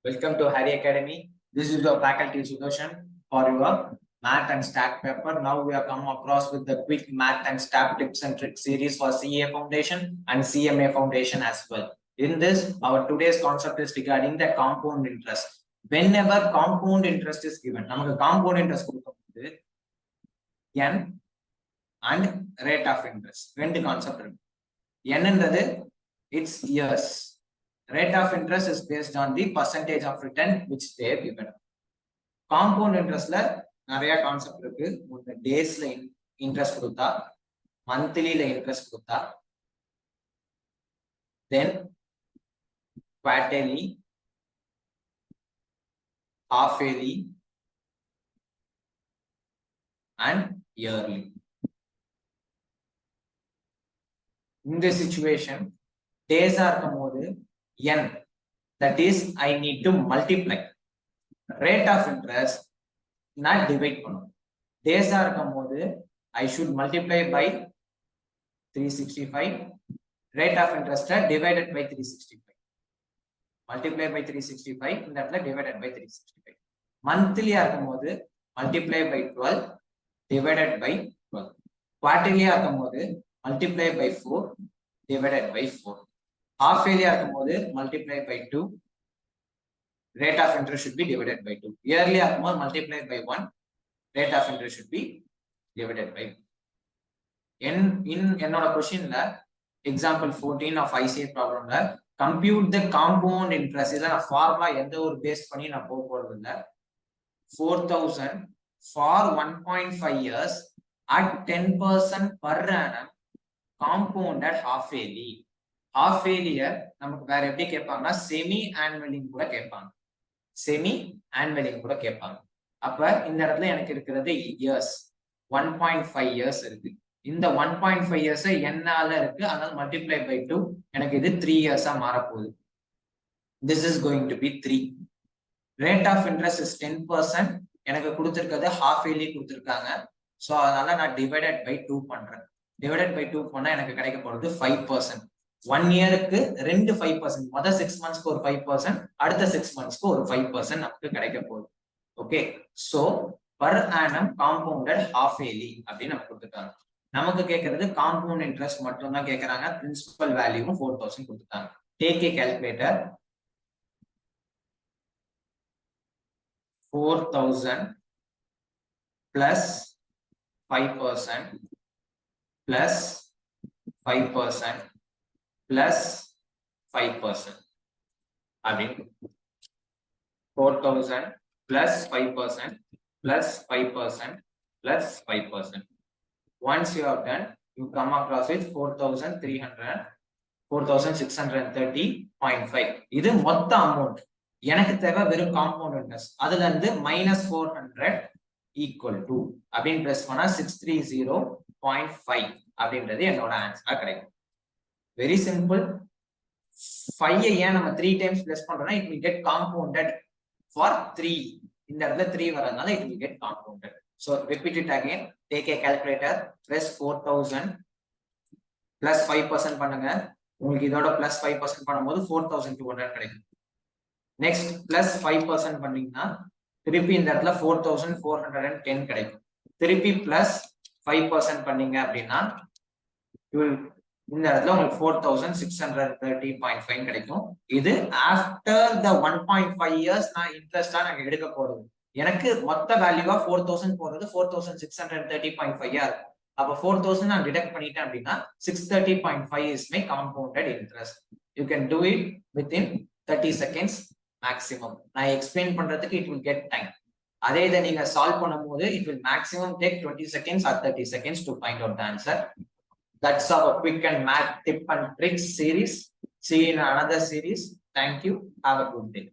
Welcome to Harry Academy. This is your faculty Sudarshan for your math and stat paper. Now we have come across with the quick math and stat tips and tricks series for CA Foundation and CMA Foundation as well. In this, our today's concept is regarding the compound interest. Whenever compound interest is given, namakku compound interest kudukumbodhu n and rate of interest. Rendu concept irukku. N endradhu it's years. Rate of interest is based on the percentage of return which they have given. Compound interest la nariya concept irukku. Unga days la interest kudutha, monthly la interest kudutha, then quarterly, half yearly and yearly. In this situation, days are commode n, that is I need to multiply. Rate of interest not divide panum. Days are commode I should multiply by 365. Rate of interest divided by 365. Multiply by 365 in that divided by 365. Monthly are commode multiply by 12 divided by 12. Quarterly are commode multiply by 4 divided by 4. Half yearly are multiply by 2. Rate of interest should be divided by 2. Yearly are multiply by 1. Rate of interest should be divided by 1. In another question, example 14 of ICA problem, compute the compound interest. Is a formula based on 4,000 for 1.5 years at 10% per annum compounded half yearly. Half yearly நமக்கு வேற எப்படி கேட்பாங்கன்னா semi ஆனுவலிங் கூட கேட்பாங்க. Semi ஆனுவலிங் கூட கேட்பாங்க. அப்ப இந்த இடத்துல எனக்கு இருக்கிறது இயர்ஸ் 1.5 இயர்ஸ் இருக்கு. இந்த 1.5 இயர்ஸ் என்னால இருக்கு, அதனால மல்டிப்ளை பை 2 எனக்கு இது 3 இயர்ஸா மாற போகுது. This is going to be 3. Rate of interest is 10%. எனக்கு கொடுத்திருக்கிறது ஹாஃப் இயர்லி கொடுத்திருக்காங்க. சோ அதனால நான் டிவைடட் பை 2 பண்றேன். டிவைடட் பை 2 பண்ணா எனக்கு கிடைக்க போறது 5%. 1 இயருக்கு 2 5%. முதல் 6 மந்த்ஸ்க்கு ஒரு 5%, அடுத்த 6 மந்த்ஸ்க்கு ஒரு 5% நமக்கு கிடைக்க போகுது. Okay, so per annum compounded half yearly அப்படின்னு நமக்கு கொடுத்துட்டாங்க. நமக்கு கேட்கறது காம்பவுண்ட் இன்ட்ரெஸ்ட் மட்டும் தான் கேட்கறாங்க. பிரின்சிபல் வேல்யூவும் 4000 கொடுத்துட்டாங்க. Take a calculator. 4000 plus 5% plus 5% plus 5%. அப்படின்னு 4000 plus 5% plus 5% plus 5%. Once you have done, you come across with 4630.5. இது மொத்த அமௌண்ட். எனக்கு தேவை வெறும் காம்பவுண்ட் இன்ட்ரெஸ்ட். அதுல இருந்து -400 equal to அப்படின்னு பிரஸ் பண்ணா 630.5 அப்படின்றது என்னோட ஆன்சரா கிடைக்கும். Very simple. 5 ஏன் நம்ம 3 times பிளஸ் பண்றோம்னா it will get compounded for 3. இந்த இடத்துல 3 வரதுனால it will get compounded. So repeat it again. Take a calculator. Press 4000 plus 5% பண்ணுங்க. உங்களுக்கு இதோட plus 5% பண்ணும்போது 4200 கிடைக்கும். Next plus 5% பண்ணீங்கன்னா திருப்பி இந்த இடத்துல 4410 கிடைக்கும். திருப்பி plus 5% பண்ணீங்க அப்படின்னா இந்த இடத்துல உங்களுக்கு 4630.5 கிடைக்கும். இது ஆஃப்டர் த 1.5 இயர்ஸ் நான் இன்ட்ரெஸ்டா நாங்க எடுக்க போறது. எனக்கு மொத்த வேல்யூவா 4000 போறது 4630.5 இருக்கும். அப்ப 4000 நான் டிடக்ட் பண்ணிட்டேன் அப்படின்னா 630.5 is my compounded interest. You can do it within 30 seconds maximum. நான் எக்ஸ்பிளைன் பண்றதுக்கு it will get time. அதே இதை நீங்க சால்வ் பண்ணும்போது it will maximum take 20 seconds or 30 seconds to find out the answer. That's our quick and math tip and tricks series. See you in another series. Thank you. Have a good day.